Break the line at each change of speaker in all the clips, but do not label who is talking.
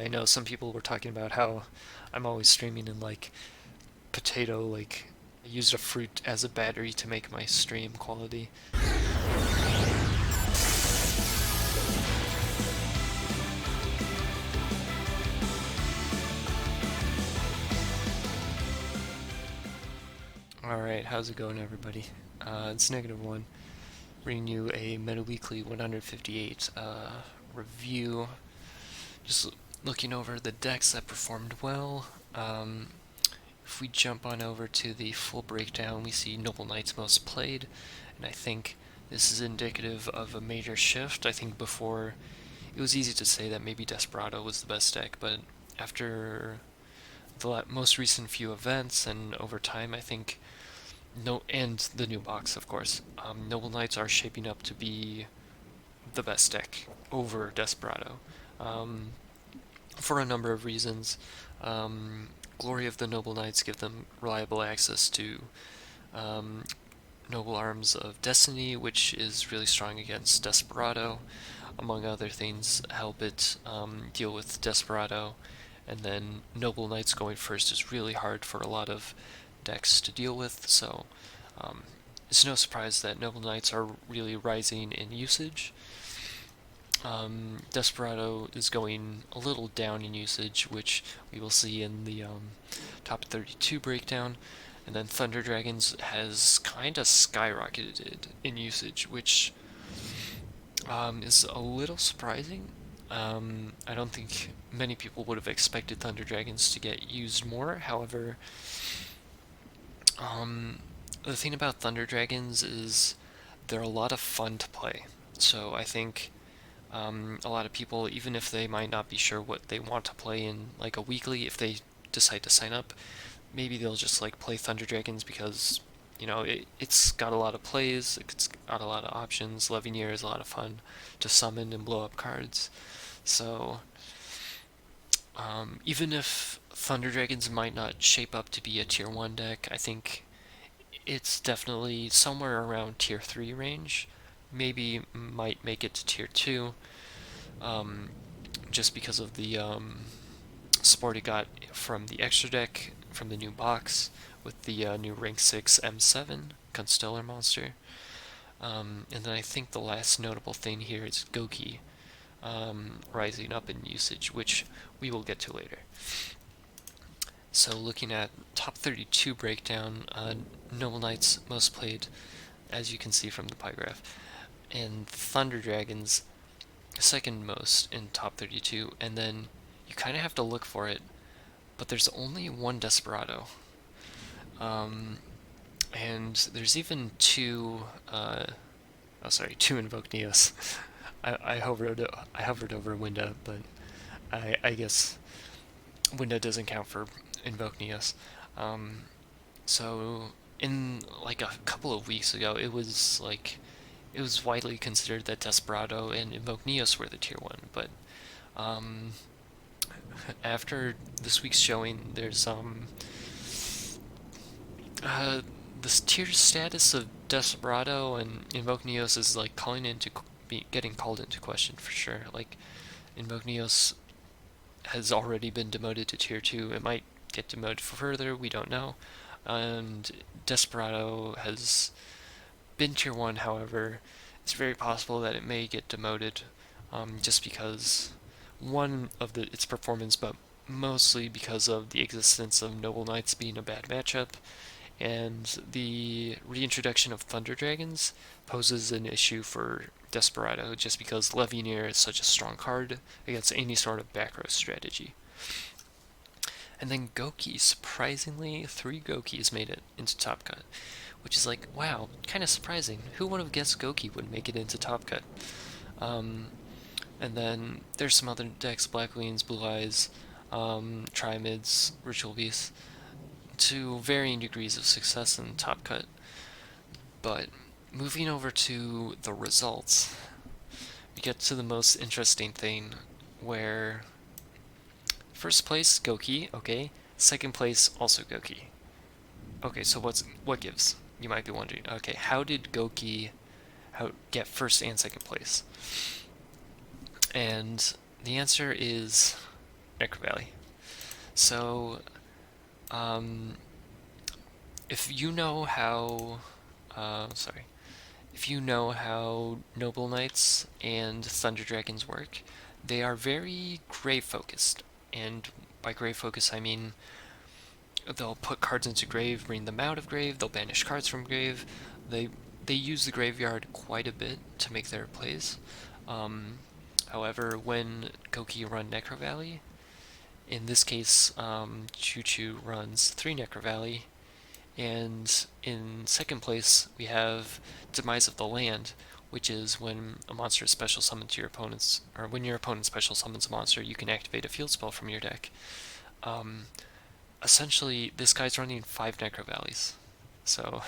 I know some people were talking about how I'm always streaming in like potato, like I used a fruit as a battery to make my stream quality. Alright, how's it going, everybody? It's Negative1, bringing you a Meta Weekly 158 review. Just looking over the decks that performed well. If we jump on over to the full breakdown, we see Noble Knight's most played, and I think this is indicative of a major shift. I think before it was easy to say that maybe Desperado was the best deck, but after the most recent few events and over time, I think and the new box, of course, Noble Knights are shaping up to be the best deck over Desperado, for a number of reasons. Glory of the Noble Knights give them reliable access to um, Noble Arms of Destiny, which is really strong against Desperado, among other things, help it deal with Desperado. And then Noble Knights going first is really hard for a lot of decks to deal with, so it's no surprise that Noble Knights are really rising in usage. Desperado is going a little down in usage, which we will see in the top 32 breakdown. And then Thunder Dragons has kind of skyrocketed in usage, which is a little surprising. I don't think many people would have expected Thunder Dragons to get used more. However, the thing about Thunder Dragons is they're a lot of fun to play. So I think a lot of people, even if they might not be sure what they want to play in like a weekly, if they decide to sign up, maybe they'll just like play Thunder Dragons because it's got a lot of plays, it's got a lot of options. Levinier is a lot of fun to summon and blow up cards. So even if Thunder Dragons might not shape up to be a tier 1 deck, I think it's definitely somewhere around tier 3 range. Maybe might make it to tier 2, just because of the support it got from the extra deck, from the new box, with the new rank 6 M7 Constellar monster. And then I think the last notable thing here is Goki rising up in usage, which we will get to later. So looking at top 32 breakdown, Noble Knights most played, as you can see from the pie graph, and Thunder Dragons second most in top 32, and then you kind of have to look for it, but there's only one Desperado. And there's even two Invoke Neos. I hovered over Winda, but I guess Winda doesn't count for Invoke Neos. So in like a couple of weeks ago, it was widely considered that Desperado and Invoke Neos were the tier 1, but after this week's showing, there's this tier status of Desperado and Invoke Neos is like getting called into question for sure. Like Invoke Neos has already been demoted to tier 2. It might get demoted further, we don't know. And Desperado has been tier 1, however, it's very possible that it may get demoted, just because one of its performance, but mostly because of the existence of Noble Knights being a bad matchup, and the reintroduction of Thunder Dragons poses an issue for Desperado, just because Levinier is such a strong card against any sort of back row strategy. And then Goki, surprisingly, 3 Gokis made it into Top Cut, which is like, wow, kind of surprising. Who would have guessed Goki would make it into Top Cut? And then there's some other decks, Black Wings, Blue Eyes, Trimids, Ritual Beasts, to varying degrees of success in Top Cut. But moving over to the results, we get to the most interesting thing, where first place, Goki, okay. Second place, also Goki. Okay, so what gives? You might be wondering. Okay, how did Goki get first and second place? And the answer is Necro Valley. So, um, if you know how, sorry, if you know how Noble Knights and Thunder Dragons work, they are very grave focused. And by grave focus, I mean they'll put cards into grave, bring them out of grave, they'll banish cards from grave. They they use the graveyard quite a bit to make their plays. Um, However, when Goki run Necro Valley, in this case, Choo Choo runs 3 Necro Valley, and in second place, we have Demise of the Land, which is when a monster is special summoned to your opponent's, or when your opponent special summons a monster, you can activate a field spell from your deck. Um, Essentially, this guy's running 5 Necro Valleys. So,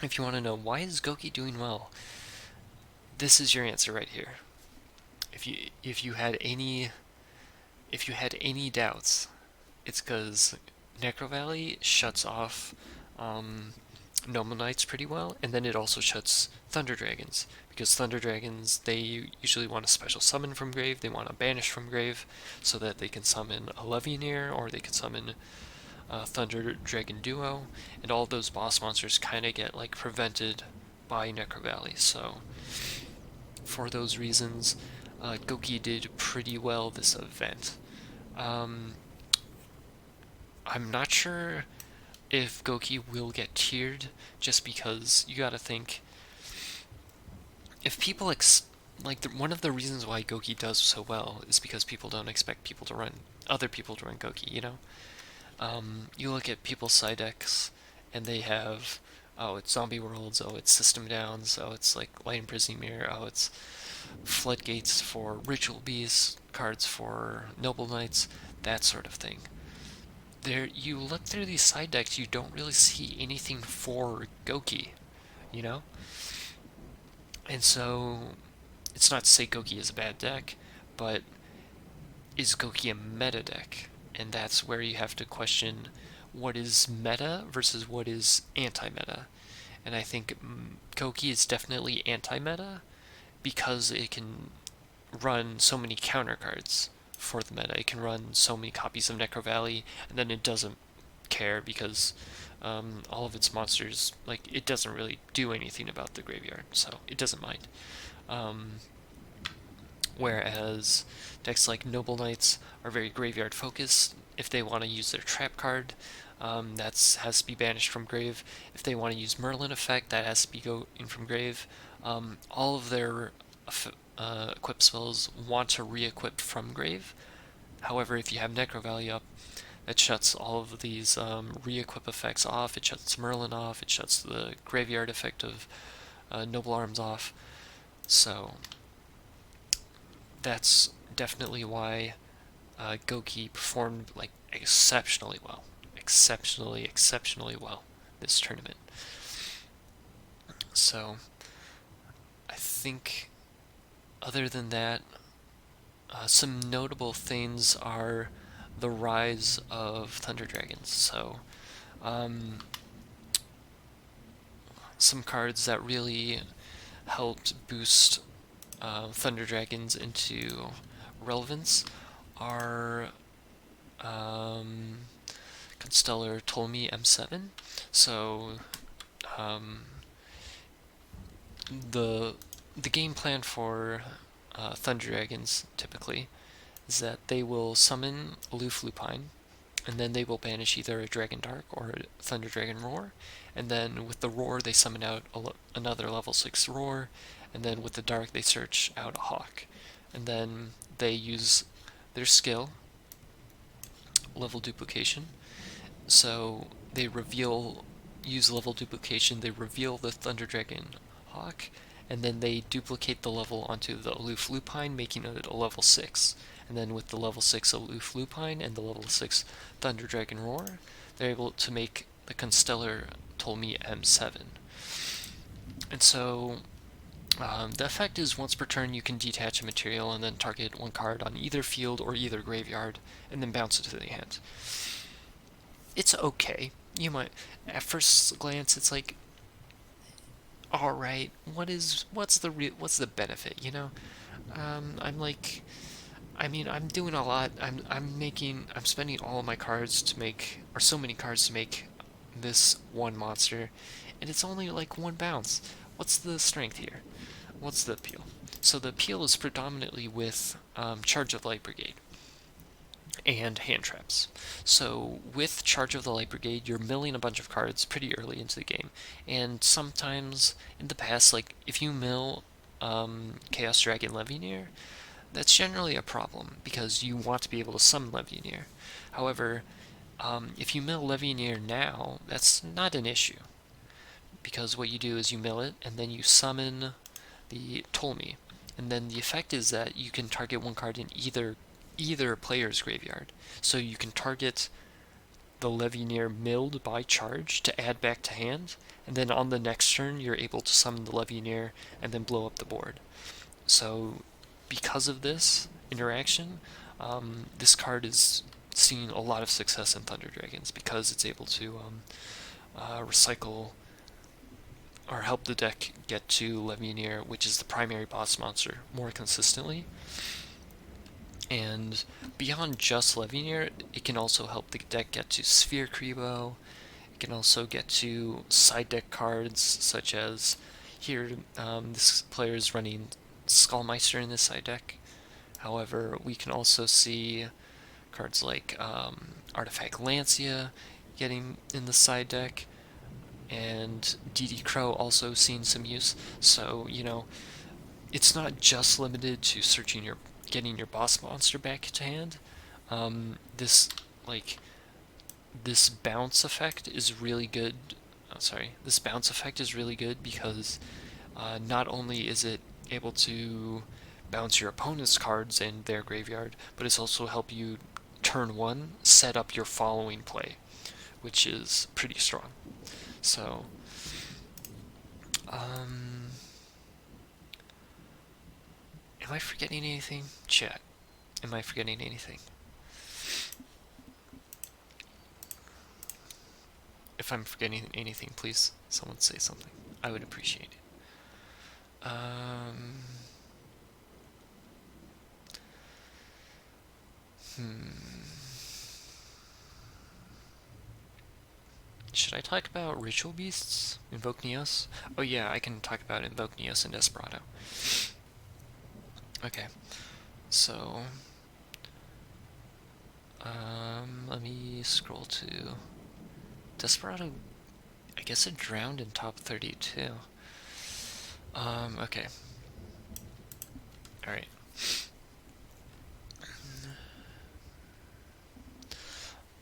if you want to know why is Goki doing well, this is your answer right here. If you had any doubts, it's because Necro Valley shuts off Noble Knights pretty well, and then it also shuts Thunder Dragons, because Thunder Dragons, they usually want a special summon from grave, they want to banish from grave, so that they can summon a Levianeer, or they can summon Thunder Dragon Duo, and all those boss monsters kind of get like prevented by Necro Valley. So for those reasons, Goki did pretty well this event. Um, I'm not sure if Goki will get tiered, just because you gotta think, if people one of the reasons why Goki does so well is because people don't expect other people to run Goki, you know? You look at people's side decks, and they have, oh, it's Zombie Worlds, oh, it's System Downs, oh, it's like Light Imprisoning Mirror, oh, it's Floodgates for Ritual Beasts, cards for Noble Knights, that sort of thing. You look through these side decks, you don't really see anything for Goki, you know? And so, it's not to say Goki is a bad deck, but is Goki a meta deck? And that's where you have to question what is meta versus what is anti-meta. And I think Goki is definitely anti-meta because it can run so many counter cards for the meta. It can run so many copies of Necro Valley, and then it doesn't care because all of its monsters, like, it doesn't really do anything about the graveyard, so it doesn't mind. Um, Whereas decks like Noble Knights are very graveyard focused. If they want to use their trap card, that has to be banished from grave. If they want to use Merlin effect, that has to be go in from grave. All of their equip spells want to re-equip from grave. However, if you have Necro Valley up, it shuts all of these re-equip effects off. It shuts Merlin off. It shuts the graveyard effect of Noble Arms off. So that's definitely why Goki performed like exceptionally well, exceptionally well this tournament. So I think, other than that, some notable things are the rise of Thunder Dragons. So um, some cards that really helped boost Thunder Dragons into relevance are um, Constellar Ptolemy M7. So um, the the game plan for Thunder Dragons typically is that they will summon Aloof Lupine, and then they will banish either a Dragon Dark or a Thunder Dragon Roar, and then with the Roar they summon out another level 6 Roar, and then with the Dark they search out a Hawk, and then they use their skill, level duplication, so they use level duplication, they reveal the Thunder Dragon Hawk, and then they duplicate the level onto the Aloof Lupine, making it a level 6. And then with the level 6 Aloof Lupine and the level 6 Thunder Dragon Roar, they're able to make the Constellar Ptolemy M7. And so the effect is once per turn you can detach a material and then target one card on either field or either graveyard, and then bounce it to the hand. It's okay. You might, at first glance, it's like, all right, what's the benefit? You know, I'm like, I mean, I'm doing a lot. I'm spending all of my cards to make, or so many cards to make this one monster, and it's only like one bounce. What's the strength here? What's the appeal? So the appeal is predominantly with Charge of the Light Brigade and hand traps. So with Charge of the Light Brigade, you're milling a bunch of cards pretty early into the game, and sometimes in the past, like if you mill Chaos Dragon Levianeer, that's generally a problem because you want to be able to summon Levianeer. However, if you mill Levianeer now, that's not an issue because what you do is you mill it and then you summon the Ptolemy, and then the effect is that you can target one card in either player's graveyard. So you can target the Levianeer milled by charge to add back to hand, and then on the next turn you're able to summon the Levianeer and then blow up the board. So because of this interaction, this card is seeing a lot of success in Thunder Dragons because it's able to recycle or help the deck get to Levianeer, which is the primary boss monster, more consistently. And beyond just Levianeer, it can also help the deck get to Sphere Kribo. It can also get to side deck cards, such as here, this player is running Skullmeister in this side deck. However, we can also see cards like Artifact Lancia getting in the side deck, and DD Crow also seeing some use. So, it's not just limited to getting your boss monster back to hand. This like this bounce effect is really good. This bounce effect is really good because not only is it able to bounce your opponent's cards in their graveyard, but it's also help you turn one set up your following play, which is pretty strong. So, am I forgetting anything? Chat. Am I forgetting anything? If I'm forgetting anything, please someone say something. I would appreciate it. Should I talk about Ritual Beasts? Invoke Neos? Oh yeah, I can talk about Invoke Neos and Desperado. Okay, so let me scroll to Desperado. I guess it drowned in top 32. Okay. Alright.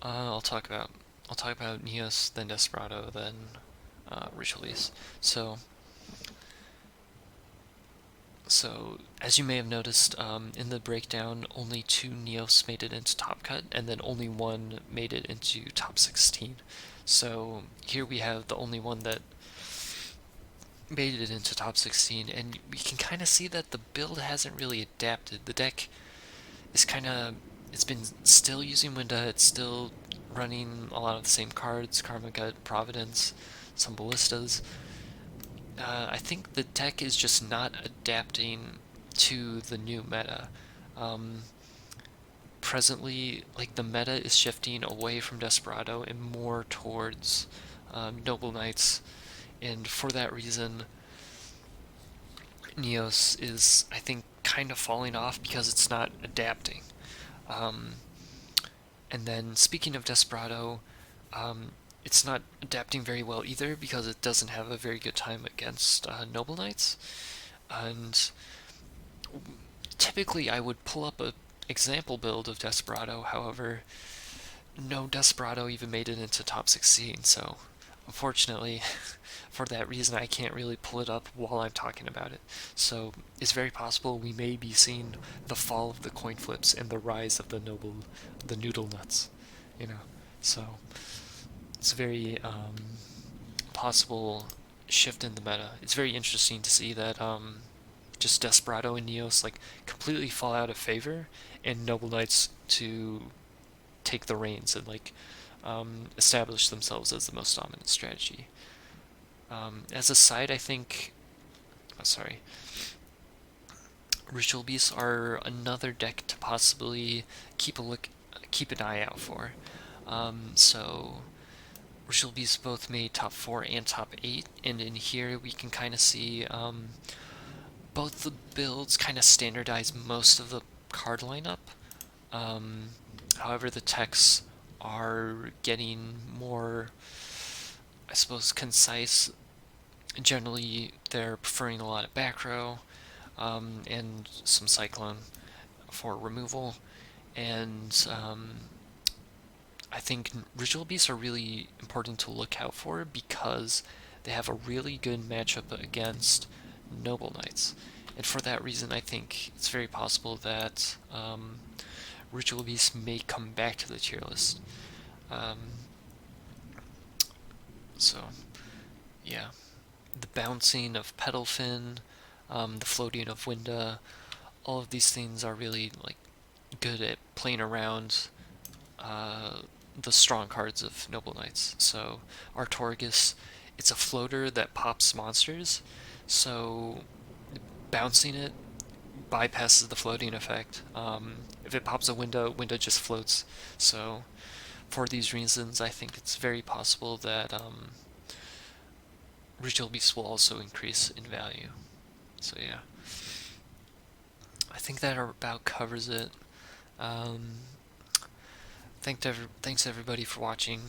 I'll talk about Neos, then Desperado, then Ritual Beasts. So, as you may have noticed, in the breakdown, only 2 Neos made it into top cut, and then only 1 made it into top 16. So here we have the only one that made it into top 16, and we can kind of see that the build hasn't really adapted. The deck is it's been still using Winda, it's still running a lot of the same cards, Karma Gut, Providence, some Ballistas. I think the deck is just not adapting to the new meta. Presently, like the meta is shifting away from Desperado and more towards Noble Knights, and for that reason, Neos is, I think, kind of falling off because it's not adapting. And then, speaking of Desperado, it's not adapting very well either because it doesn't have a very good time against Noble Knights. And typically, I would pull up a example build of Desperado. However, no Desperado even made it into top 16. So, unfortunately, for that reason, I can't really pull it up while I'm talking about it. So, it's very possible we may be seeing the fall of the coin flips and the rise of the noodle nuts. So it's a very possible shift in the meta. It's very interesting to see that just Desperado and Neos like completely fall out of favor, and Noble Knights to take the reins and establish themselves as the most dominant strategy. As a side, I think. Oh, sorry. Ritual Beasts are another deck to possibly keep an eye out for. So Ritual Beasts both made top 4 and top 8, and in here we can kind of see both the builds kind of standardize most of the card lineup. Um, However, the techs are getting more, I suppose, concise. Generally, they're preferring a lot of back row and some cyclone for removal. And I think ritual beasts are really important to look out for because they have a really good matchup against noble knights. And for that reason, I think it's very possible that ritual beasts may come back to the tier list. Um, so yeah, the bouncing of Petalfin, the floating of Winda, all of these things are really like good at playing around uh, the strong cards of Noble Knights. So Artorgus, it's a floater that pops monsters, so bouncing it bypasses the floating effect. If it pops a window, window just floats. So for these reasons, I think it's very possible that Ritual Beasts will also increase in value. So yeah, I think that about covers it. Um, thanks everybody for watching.